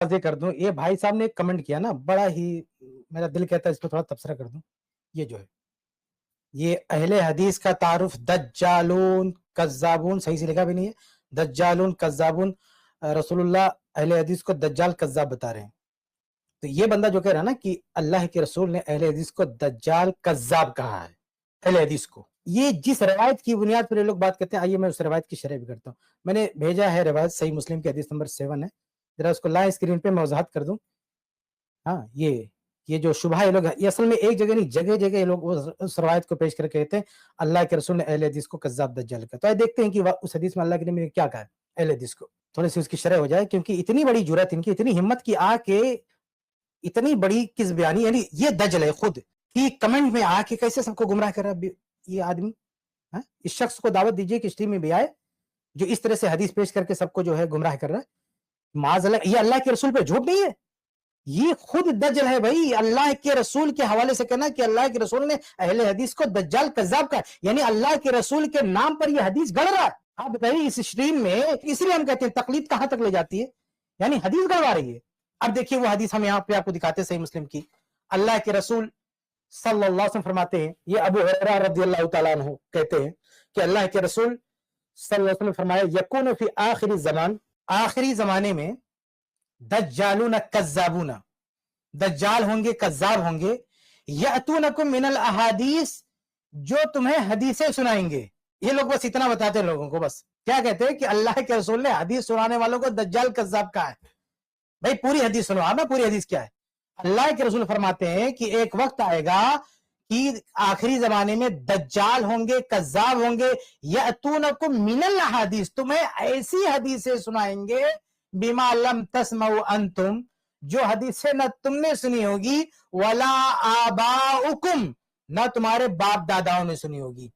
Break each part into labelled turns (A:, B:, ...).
A: वाज़ेह कर दूं, ये भाई साहब ने एक कमेंट किया ना, बड़ा ही मेरा दिल कहता है इस पे थोड़ा तबसरा कर दूं। ये जो है, ये अहले हदीस का तारुफ दज्जालून कज़्ज़ाबून, सही से लिखा भी नहीं है, दज्जालून कज़्ज़ाबून, रसूलुल्लाह अहले हदीस को दज्जाल कज़्ज़ाब बता रहे हैं। तो ये बंदा जो कह रहा है ना कि अल्लाह के रसूल ने अहले हदीस को दज्जाल कज़्ज़ाब कहा है, अहले हदीस को, ये जिस रवायत की बुनियाद पर ये लोग बात करते हैं, आइए मैं उस रवायत की शरह भी करता हूँ। मैंने भेजा है रवायत, सही मुस्लिम की हदीस नंबर 7 है, जरा उसको लाएं स्क्रीन पे, मैं वजाहत कर दूं। हाँ, ये जो शुबहा ये लोग, ये असल में एक जगह नहीं, जगह जगह ये लोग उस रवायत को पेश करके कहते हैं अल्लाह के रसूल ने अहले हदीस को कज़्ज़ाब दज्जाल कहा। तो आइए देखते हैं कि उस हदीस में अल्लाह के नबी ने क्या कहा है अहले हदीस को, थोड़ी सी उसकी शरह हो जाए, क्योंकि इतनी बड़ी जुर्रत इनकी, इतनी हिम्मत की आके इतनी बड़ी किस बयानी, यानी ये दज्जल है खुद कि कमेंट में आके कैसे सबको गुमराह कर रहा है ये आदमी। हाँ, इस शख्स को दावत दीजिए कि स्ट्रीम में भी आए, जो इस तरह से हदीस पेश करके सबको जो है गुमराह कर रहा है। माज़अल्लाह, ये अल्लाह के रसूल पे झूठ नहीं है, ये खुद दज्जल है भाई। अल्लाह के रसूल के हवाले से कहना कि अल्लाह के रसूल ने अहले हदीस को दज्जाल कज़्ज़ाब कहा, यानी अल्लाह के रसूल के नाम पर यह हदीस गढ़ रहा है। आप बताइए इस स्ट्रीम में, इसलिए हम कहते हैं तकलीद कहां तक ले जाती है, यानी हदीस गढ़वा रही है। अब देखिए वो हदीस हम यहाँ पे आपको दिखाते हैं, सही मुस्लिम की। अल्लाह के रसूल सल्लल्लाहु अलैहि वसल्लम फरमाते हैं, ये अबू हुरैरा रज़ियल्लाहु तआला अन्हु कहते हैं कि अल्लाह के रसूल सल्लल्लाहु अलैहि वसल्लम फरमाया, यकूनु फी आखिरी ज़मान, आखिरी जमाने में दज्जालून कज़्ज़ाबून, दज्जाल होंगे, कज़्ज़ाब होंगे, यअतूनकुम मिनल अहादीस, जो तुम्हें हदीसें सुनाएंगे। ये लोग बस इतना बताते हैं लोगों को, बस क्या कहते हैं कि अल्लाह के रसूल ने हदीस सुनाने वालों को दज्जाल कज़्ज़ाब कहा है। भाई पूरी हदीस सुनो, आप ना पूरी हदीस क्या है। अल्लाह के रसूल फरमाते हैं कि एक वक्त आएगा कि आखिरी जमाने में दज्जाल होंगे, कज़्ज़ाब होंगे, यअतूनकुम मिनल अहादीस, तुम्हें ऐसी हदीसें सुनाएंगे, बिमा लम तस्मऊ अंतुम, जो हदीसें न तुमने सुनी होगी, वला आबाउकुम, न तुम्हारे बाप दादाओं ने सुनी होगी।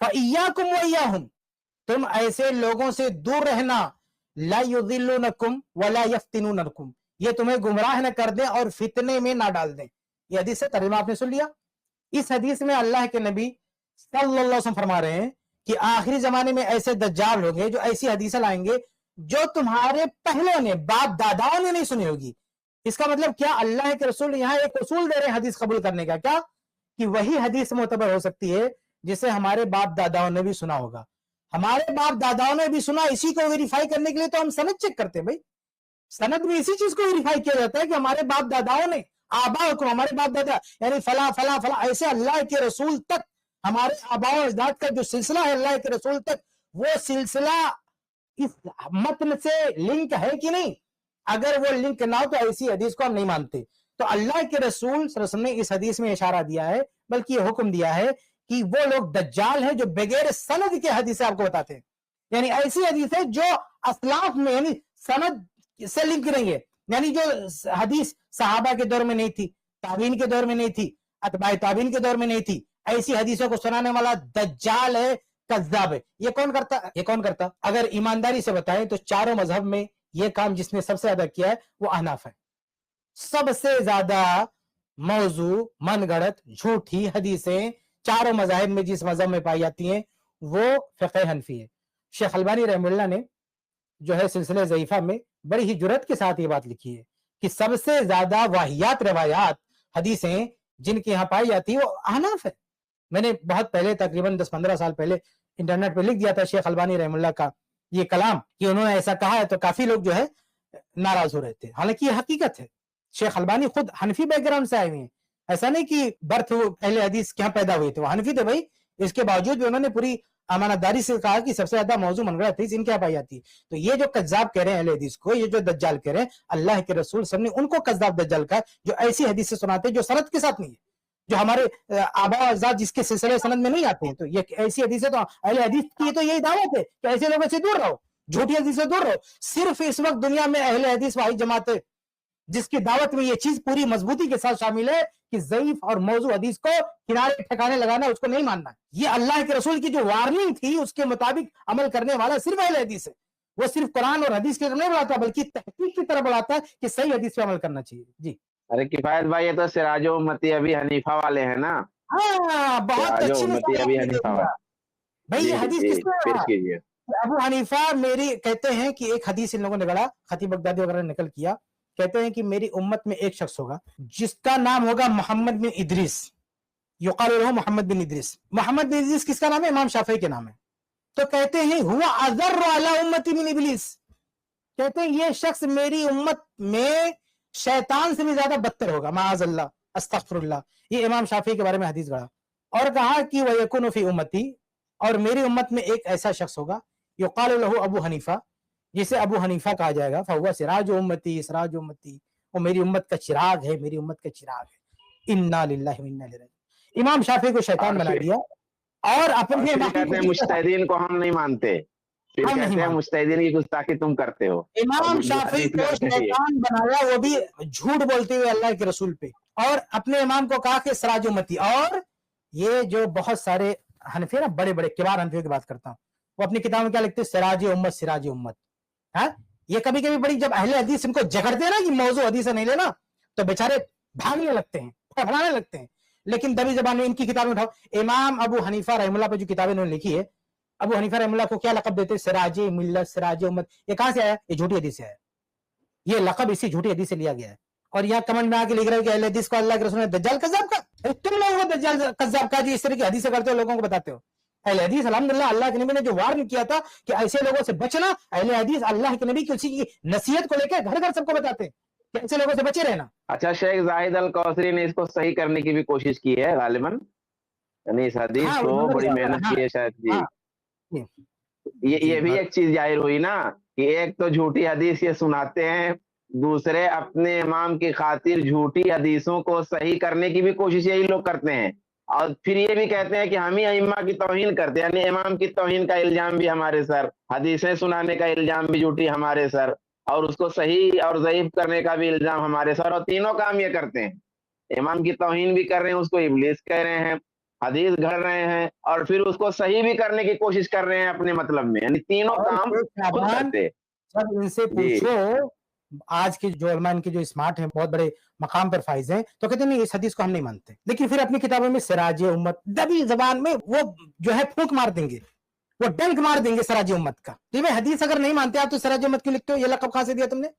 A: फइय्याकुम वइय्याहुम, तुम ऐसे लोगों से दूर रहना, ला युज़िल्लुनकुम वला यफ्तिनूनकुम, ये तुम्हें गुमराह न कर दें और फितने में ना डाल दें। ये हदीस से तर्जुमा आपने सुन लिया। इस हदीस में अल्लाह के नबी सल्लल्लाहु अलैहि वसल्लम फरमा रहे हैं कि आखिरी जमाने में ऐसे दज्जाल होंगे जो ऐसी हदीसें लाएंगे जो तुम्हारे पहले ने, बाप दादाओं ने नहीं सुनी होगी। इसका मतलब क्या, अल्लाह के रसूल यहाँ एक उसूल दे रहे हैं हदीस कबूल करने का, क्या कि वही हदीस मोतबर हो सकती है जिसे हमारे बाप दादाओं ने भी सुना होगा। हमारे बाप दादाओं ने भी सुना, इसी को वेरीफाई करने के लिए तो हम सनद चेक करते हैं भाई। सनद में इसी चीज को वेरीफाई किया जाता है कि हमारे बाप दादाओं ने, आबा को, हमारे बाप दादा यानी फला फला फला, ऐसे अल्लाह के रसूल तक, हमारे आबाओ अजदाद का जो सिलसिला है अल्लाह के रसूल तक, वो सिलसिला इस मतन से लिंक है कि नहीं। अगर वो लिंक ना हो तो ऐसी हदीस को हम नहीं मानते। तो अल्लाह के रसूल सल्लल्लाहु अलैहि वसल्लम ने इस हदीस में इशारा दिया है, बल्कि ये हुक्म दिया है कि वो लोग दज्जाल हैं जो बगैर सनद के हदीस आपको बताते हैं, यानी ऐसी हदीस है जो असलाफ में, यानी सनद से लिंक नहीं है, यानी जो हदीस सहाबा के दौर में नहीं थी, ताबीन के दौर में नहीं थी, अतबाए ताबीन के दौर में नहीं थी, ऐसी हदीसों को सुनाने वाला दज्जाल है, कज़्ज़ाब है। ये कौन करता, ये कौन करता? अगर ईमानदारी से बताएं तो चारों मजहब में ये काम जिसने सबसे ज्यादा किया है वो अहनाफ है। सबसे ज्यादा मौजू, मनगढ़ंत, झूठी हदीसें चारों मज़ाहिब में जिस मजहब में पाई जाती हैं वो फ़िक़्ह हनफी है। शेख अलबानी रहमतुल्लाह ने जो है सिलसिले ज़ईफ़ा में बड़ी ही जुर्रत के साथ ये बात लिखी है कि सबसे ज्यादा वाहियात रवायात, हदीसें जिनके यहाँ पाई जाती है वो अहनाफ है। मैंने बहुत पहले, तकरीबन 10-15 साल पहले इंटरनेट पे लिख दिया था शेख अलबानी रहमतुल्लाह का ये कलाम कि उन्होंने ऐसा कहा है, तो काफी लोग जो है नाराज हो रहे थे। हालांकि ये हकीकत है, शेख अलबानी खुद हनफी बैकग्राउंड से आए हुए हैं, ऐसा नहीं कि बर्थ अहले हदीस क्या पैदा हुए थे, वो हनफी थे भाई। इसके बावजूद भी उन्होंने पूरी अमानतदारी से कहा कि सबसे ज्यादा मौजू मनगढ़ंत हदीस इनके यहाँ पाई जाती है। तो ये जो कज़्ज़ाब कह रहे हैं अहले हदीस को, ये जो दज्जाल कह रहे हैं, अल्लाह के रसूल सब ने उनको कज़्ज़ाब दज्जाल कहा जो ऐसी हदीस से सुनाते हैं जो सनद के साथ नहीं है, जो हमारे आबा अजदाद जिसके सिलसिले सनद में नहीं आते हैं। तो ये ऐसी हदीसें, तो अहले हदीस की तो यही दावत है कि ऐसे लोगों से दूर रहो, झूठी हदीस से दूर रहो। सिर्फ इस वक्त दुनिया में अहले हदीस वाही जमात है जिसकी दावत में ये चीज पूरी मजबूती के साथ शामिल है कि ज़ईफ और मौजू हदीस को किनारे ठिकाने लगाना, उसको नहीं मानना। ये अल्लाह के रसूल की जो वार्निंग थी उसके मुताबिक अमल करने वाला सिर्फ अहले हदीस है। वो सिर्फ कुरान और हदीस की तरफ नहीं बढ़ाता, बल्कि तहकीक की तरफ बढ़ाता है कि सही हदीस पे अमल करना चाहिए। जी।
B: अरे किफायत भाई, ये तो सिराजो उम्मती अभी हनीफा वाले हैं ना?
A: हाँ, बहुत
B: सिराजो
A: अच्छी
B: उम्मती
A: मिसाल
B: अभी
A: आपने दे
B: हनीफा
A: दिया
B: वाले।
A: भाई। ये
B: जी
A: हदीस
B: जी,
A: किसने
B: पेश
A: रहा?
B: कीजिए।
A: अबू हनीफा मेरी कहते हैं कि एक हदीस इन लोगों ने गढ़ा, खतीब बगदादी वगैरह ने नकल किया, कहते हैं कि मेरी उम्मत में एक शख्स होगा जिसका नाम होगा मोहम्मद बिन इदरीस, युकालु लहू मोहम्मद बिन इदरीस। मोहम्मद बिन इदरीस किसका नाम है? इमाम शाफी के नाम है। तो कहते हैं हुआ अज़र्रु अला उम्मती मिन इब्लीस, कहते हैं ये शख्स मेरी उम्मत में शैतान से भी ज्यादा बदतर होगा, माअज़ल्लाह, अस्तगफिरुल्लाह। ये इमाम शाफी के बारे में हदीस गढ़ा और कहा कि वयकुनु फी उम्मती, और मेरी उम्मत में एक ऐसा शख्स होगा युकालु लहू अबू हनीफा, जिसे अबू हनीफा कहा जाएगा, फहुवा सिराज उम्मती, सिराज उम्मती, वो मेरी उम्मत का चिराग है, मेरी उम्मत का चिराग है। इन्ना लिल्लाहि व इन्ना इलैहि राजिऊन। इमाम शाफी को शैतान
B: और
A: बना
B: फिर
A: दिया और अपने
B: फिर
A: इमाम
B: कहते हैं
A: को
B: मुज्तहिदीन को हम नहीं मानते, फिर
A: हम नहीं
B: कहते हैं
A: मानते।
B: मुज्तहिदीन की गुस्ताखी तुम करते हो और
A: इमाम
B: उर्दू
A: शाफी
B: हदीस
A: को
B: करते हैं ये।
A: शैतान बनाया, वो भी झूठ बोलते हुए अल्लाह के रसूल पे, और अपने इमाम को कहा कि सिराज उम्मती। और ये जो बहुत सारे हनफी ना, बड़े बड़े किबार हनफियों की बात करता हूँ, वो अपनी किताब में क्या लिखते हैं? सिराज उम्मत, सिराज उम्मत। हाँ, ये कभी कभी बड़ी जब अहले हदीस इनको जकड़ते हैं ना कि मौजू हदीस नहीं लेना, तो बेचारे भागने लगते हैं, फड़फड़ाने लगते हैं। लेकिन दबी जबान में इनकी किताबें उठाओ, इमाम अबू हनीफा रहमतुल्लाह पे जो किताबें इन्होंने लिखी है, अबू हनीफा रहमतुल्लाह को क्या लक़ब देते हैं? सिराज मिल्लत, सिराज उम्मत। ये कहां से आया? ये झूठी हदीस से आया, ये लक़ब इसी झूठी हदीस से लिया गया है। और यहाँ कमेंट में आके लिख रहे हो कि अहले हदीस को अल्लाह के रसूल ने दज्जाल कज़्ज़ाब का। तुम लोगों को दज्जाल कज़्ज़ाब का जी इस तरह की हदीसें करते हो, लोगों को बताते हो। अहले हदीस अल्हम्दुलिल्लाह अल्लाह के नबी ने जो वार्न किया था कि ऐसे लोगों से बचना, अहले हदीस अल्लाह के नबी किसी की नसीहत को लेकर घर घर सबको बताते हैं कि ऐसे लोगों से बचे रहना।
B: अच्छा, शेख जाहिद अल कौसरी ने इसको सही करने की भी कोशिश की है गालिबन, यानी इस हदीस
A: हाँ,
B: को बड़ी
A: हाँ,
B: मेहनत की है शायद जी।
A: हाँ, जी,
B: ये
A: जी,
B: भी एक चीज जाहिर हुई ना कि एक तो झूठी हदीस ये सुनाते हैं, दूसरे अपने इमाम की खातिर झूठी हदीसों को सही करने की भी कोशिश यही लोग करते हैं, और फिर ये भी कहते हैं कि हम ही अइम्मा की तौहीन करते हैं, यानी इमाम की तौहीन का इल्जाम भी हमारे सर, हदीसें सुनाने का इल्जाम भी झूठी हमारे सर, और उसको सही और ज़ईफ करने का भी इल्जाम हमारे सर, और तीनों काम ये करते हैं। इमाम की तौहीन भी कर रहे हैं, उसको इब्लीस कह रहे हैं, हदीस गढ़ रहे हैं, और फिर उसको सही भी करने की कोशिश कर रहे हैं अपने मतलब में, यानी तीनों
A: और
B: काम
A: शेख
B: खुद
A: शाबान,
B: करते हैं।
A: जब इनसे
B: जी।
A: पूछो, आज के जो उलमा इनके जो स्मार्ट हैं, बहुत बड़े मकाम पर फाइज हैं, तो कहते नहीं इस हदीस को हम नहीं मानते। लेकिन फिर अपनी किताबों में सिराज उम्मत, दबी जबान में वो जो है फूंक मार देंगे, वो डंक मार देंगे सिराज उम्मत का। तो भाई हदीस अगर नहीं मानते आप तो सिराज उम्मत क्यों लिखते हो? ये लक़ब कहां से दिया तुमने?